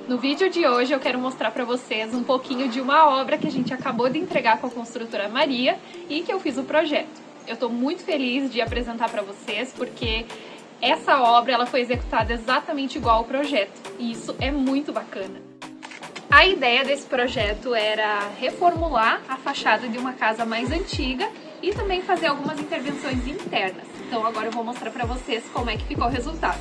No vídeo de hoje eu quero mostrar para vocês um pouquinho de uma obra que a gente acabou de entregar com a construtora Maria e que eu fiz o projeto. Eu estou muito feliz de apresentar para vocês porque essa obra ela foi executada exatamente igual ao projeto e isso é muito bacana. A ideia desse projeto era reformular a fachada de uma casa mais antiga e também fazer algumas intervenções internas. Então agora eu vou mostrar para vocês como é que ficou o resultado.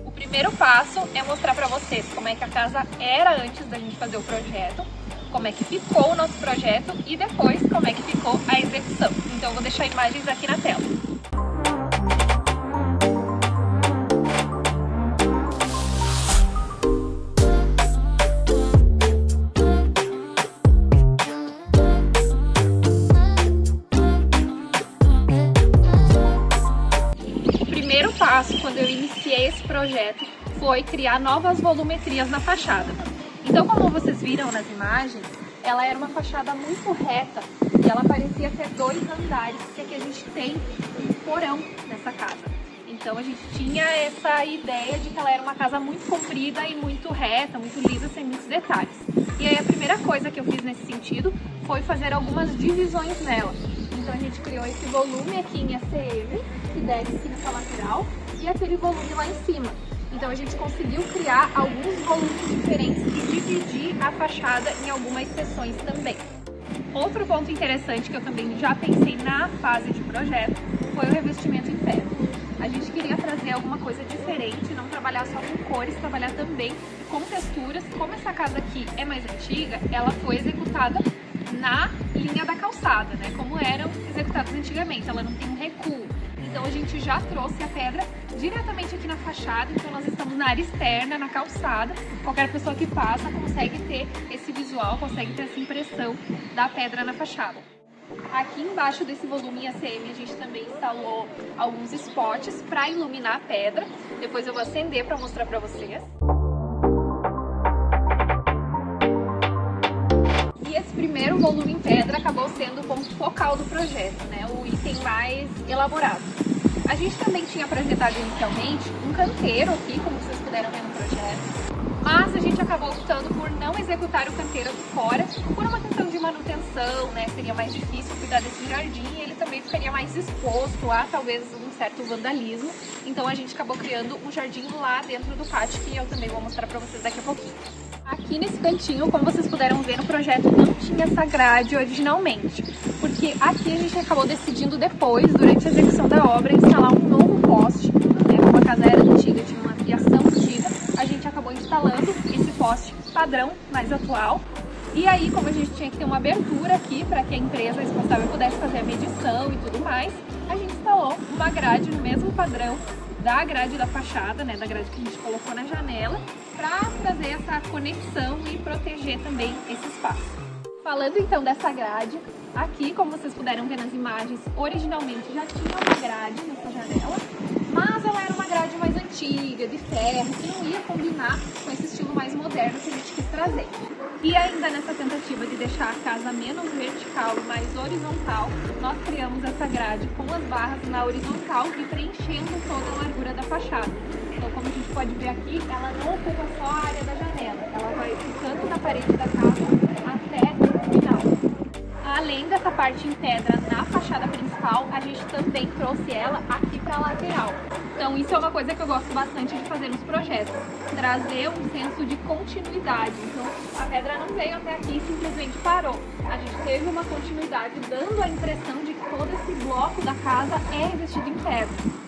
O primeiro passo é mostrar para vocês como é que a casa era antes da gente fazer o projeto, como é que ficou o nosso projeto e depois como é que ficou a execução. Então eu vou deixar imagens aqui na tela. O primeiro passo, quando eu iniciei esse projeto, foi criar novas volumetrias na fachada. Então, como vocês viram nas imagens, ela era uma fachada muito reta e ela parecia ter 2 andares, porque aqui a gente tem um porão nessa casa. Então a gente tinha essa ideia de que ela era uma casa muito comprida e muito reta, muito lisa, sem muitos detalhes. E aí a primeira coisa que eu fiz nesse sentido foi fazer algumas divisões nela. Então a gente criou esse volume aqui em ACM, que desce aqui nessa lateral, e aquele volume lá em cima. Então a gente conseguiu criar alguns volumes diferentes e dividir a fachada em algumas seções também. Outro ponto interessante que eu também já pensei na fase de projeto foi o revestimento em pedra. A gente queria trazer alguma coisa diferente, não trabalhar só com cores, trabalhar também com texturas. Como essa casa aqui é mais antiga, ela foi executada na linha da calçada, né? Como eram executadas antigamente, ela não tem um recuo. Então a gente já trouxe a pedra diretamente aqui na fachada, então nós estamos na área externa, na calçada. Qualquer pessoa que passa consegue ter esse visual, consegue ter essa impressão da pedra na fachada. Aqui embaixo desse volume em ACM a gente também instalou alguns spots para iluminar a pedra. Depois eu vou acender para mostrar para vocês. E esse primeiro volume em pedra acabou sendo o ponto focal do projeto, né? O item mais elaborado. A gente também tinha projetado inicialmente um canteiro aqui, como vocês puderam ver no projeto, mas a gente acabou optando por não executar o canteiro aqui fora, por uma questão de manutenção, né? Seria mais difícil cuidar desse jardim e ele também ficaria mais exposto a talvez um certo vandalismo. Então a gente acabou criando um jardim lá dentro do pátio, que eu também vou mostrar para vocês daqui a pouquinho. Aqui nesse cantinho, como vocês puderam ver no projeto, não tinha essa grade originalmente, porque aqui a gente acabou decidindo depois, durante a execução da obra, instalar um novo poste, né? Como a casa era antiga, tinha uma fiação antiga, a gente acabou instalando esse poste padrão, mais atual. E aí, como a gente tinha que ter uma abertura aqui para que a empresa responsável pudesse fazer a medição e tudo mais, a gente instalou uma grade no mesmo padrão da grade da fachada, né, da grade que a gente colocou na janela, para trazer essa conexão e proteger também esse espaço. Falando então dessa grade, aqui, como vocês puderam ver nas imagens, originalmente já tinha uma grade nessa janela, mas ela era uma grade mais antiga, de ferro, que não ia combinar com esse estilo mais moderno que a gente quis trazer. E ainda nessa tentativa de deixar a casa menos vertical e mais horizontal, nós criamos essa grade com as barras na horizontal e preenchendo toda a largura da fachada. Então, como a gente pode ver aqui, ela não ocupa só a área da janela, ela vai ficando na parede da casa até o final. Além dessa parte em pedra na fachada principal, a gente também trouxe ela aqui para a lateral. Então isso é uma coisa que eu gosto bastante de fazer nos projetos, trazer um senso de continuidade. Então a pedra não veio até aqui e simplesmente parou. A gente teve uma continuidade, dando a impressão de que todo esse bloco da casa é revestido em pedra.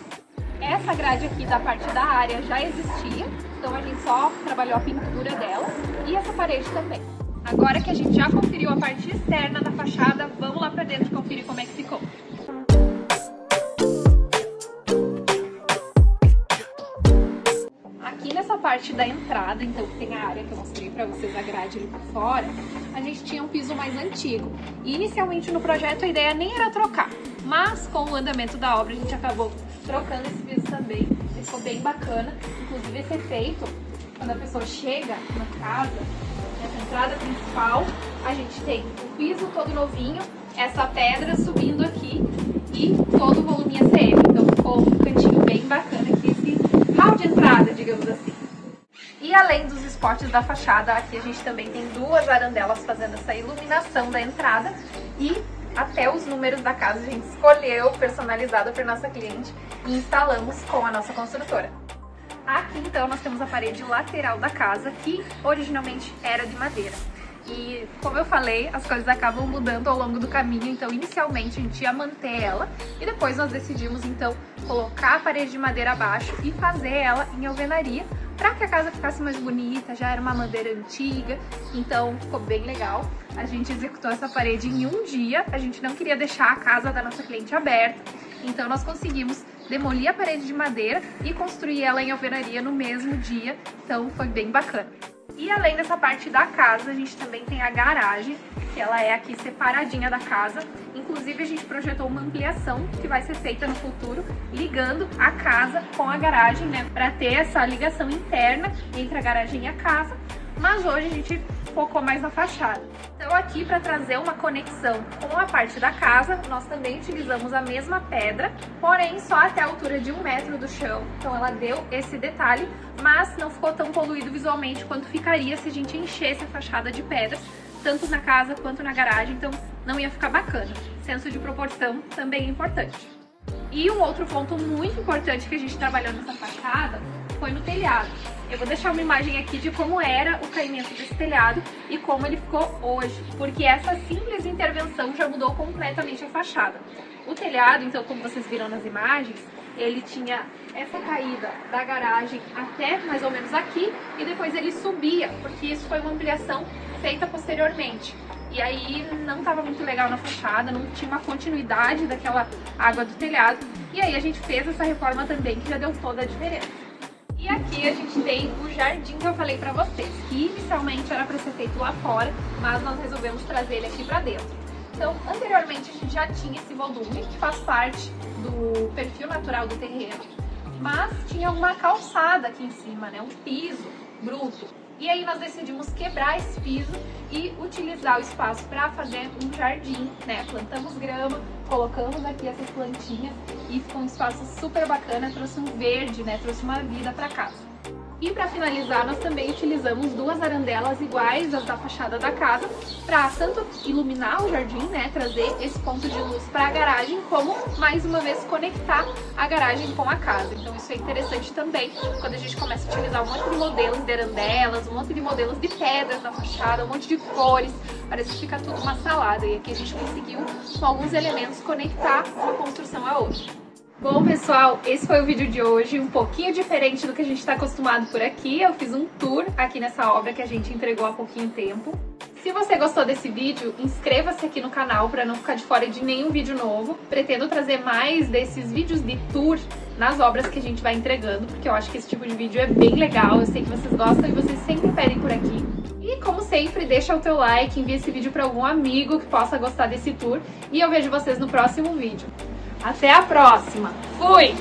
Essa grade aqui da parte da área já existia, então a gente só trabalhou a pintura dela e essa parede também. Agora que a gente já conferiu a parte externa da fachada, vamos lá pra dentro conferir como é que ficou. Aqui nessa parte da entrada, então que tem a área que eu mostrei pra vocês, a grade ali por fora, a gente tinha um piso mais antigo. E inicialmente no projeto a ideia nem era trocar, mas com o andamento da obra a gente acabou trocando esse piso também. Ficou bem bacana, inclusive esse efeito, quando a pessoa chega na casa, nessa entrada principal, a gente tem o piso todo novinho, essa pedra subindo aqui e todo o volume ACM. Então ficou um cantinho bem bacana aqui, esse hall de entrada, digamos assim. E além dos spots da fachada, aqui a gente também tem duas arandelas fazendo essa iluminação da entrada e até os números da casa a gente escolheu, personalizado para nossa cliente, e instalamos com a nossa construtora. Aqui então nós temos a parede lateral da casa, que originalmente era de madeira. E como eu falei, as coisas acabam mudando ao longo do caminho, então inicialmente a gente ia manter ela e depois nós decidimos então colocar a parede de madeira abaixo e fazer ela em alvenaria para que a casa ficasse mais bonita. Já era uma madeira antiga, então ficou bem legal. A gente executou essa parede em um dia, a gente não queria deixar a casa da nossa cliente aberta, então nós conseguimos demolir a parede de madeira e construir ela em alvenaria no mesmo dia, então foi bem bacana. E além dessa parte da casa, a gente também tem a garagem, que ela é aqui separadinha da casa. Inclusive a gente projetou uma ampliação que vai ser feita no futuro, ligando a casa com a garagem, né, para ter essa ligação interna entre a garagem e a casa. Mas hoje a gente focou mais na fachada. Então aqui, para trazer uma conexão com a parte da casa, nós também utilizamos a mesma pedra, porém só até a altura de 1 metro do chão. Então ela deu esse detalhe, mas não ficou tão poluído visualmente quanto ficaria se a gente enchesse a fachada de pedras, tanto na casa quanto na garagem, então não ia ficar bacana. Senso de proporção também é importante. E um outro ponto muito importante que a gente trabalhou nessa fachada foi no telhado. Eu vou deixar uma imagem aqui de como era o caimento desse telhado e como ele ficou hoje, porque essa simples intervenção já mudou completamente a fachada. O telhado, então, como vocês viram nas imagens, ele tinha essa caída da garagem até mais ou menos aqui e depois ele subia, porque isso foi uma ampliação feita posteriormente. E aí não estava muito legal na fachada, não tinha uma continuidade daquela água do telhado. E aí a gente fez essa reforma também, que já deu toda a diferença. E aqui a gente tem o jardim que eu falei pra vocês, que inicialmente era para ser feito lá fora, mas nós resolvemos trazer ele aqui pra dentro. Então, anteriormente a gente já tinha esse volume, que faz parte do perfil natural do terreno, mas tinha uma calçada aqui em cima, né, um piso bruto. E aí nós decidimos quebrar esse piso e utilizar o espaço para fazer um jardim, né? Plantamos grama, colocamos aqui essas plantinhas e ficou um espaço super bacana, trouxe um verde, né? Trouxe uma vida para casa. E para finalizar, nós também utilizamos duas arandelas iguais às da fachada da casa para tanto iluminar o jardim, né, trazer esse ponto de luz para a garagem, como mais uma vez conectar a garagem com a casa. Então isso é interessante também quando a gente começa a utilizar um monte de modelos de arandelas, um monte de modelos de pedras na fachada, um monte de cores, parece que fica tudo uma salada. E aqui a gente conseguiu, com alguns elementos, conectar uma construção à outra. Bom, pessoal, esse foi o vídeo de hoje, um pouquinho diferente do que a gente está acostumado por aqui. Eu fiz um tour aqui nessa obra que a gente entregou há pouquinho tempo. Se você gostou desse vídeo, inscreva-se aqui no canal para não ficar de fora de nenhum vídeo novo. Pretendo trazer mais desses vídeos de tour nas obras que a gente vai entregando, porque eu acho que esse tipo de vídeo é bem legal, eu sei que vocês gostam e vocês sempre pedem por aqui. E como sempre, deixa o teu like, envia esse vídeo para algum amigo que possa gostar desse tour e eu vejo vocês no próximo vídeo. Até a próxima! Fui!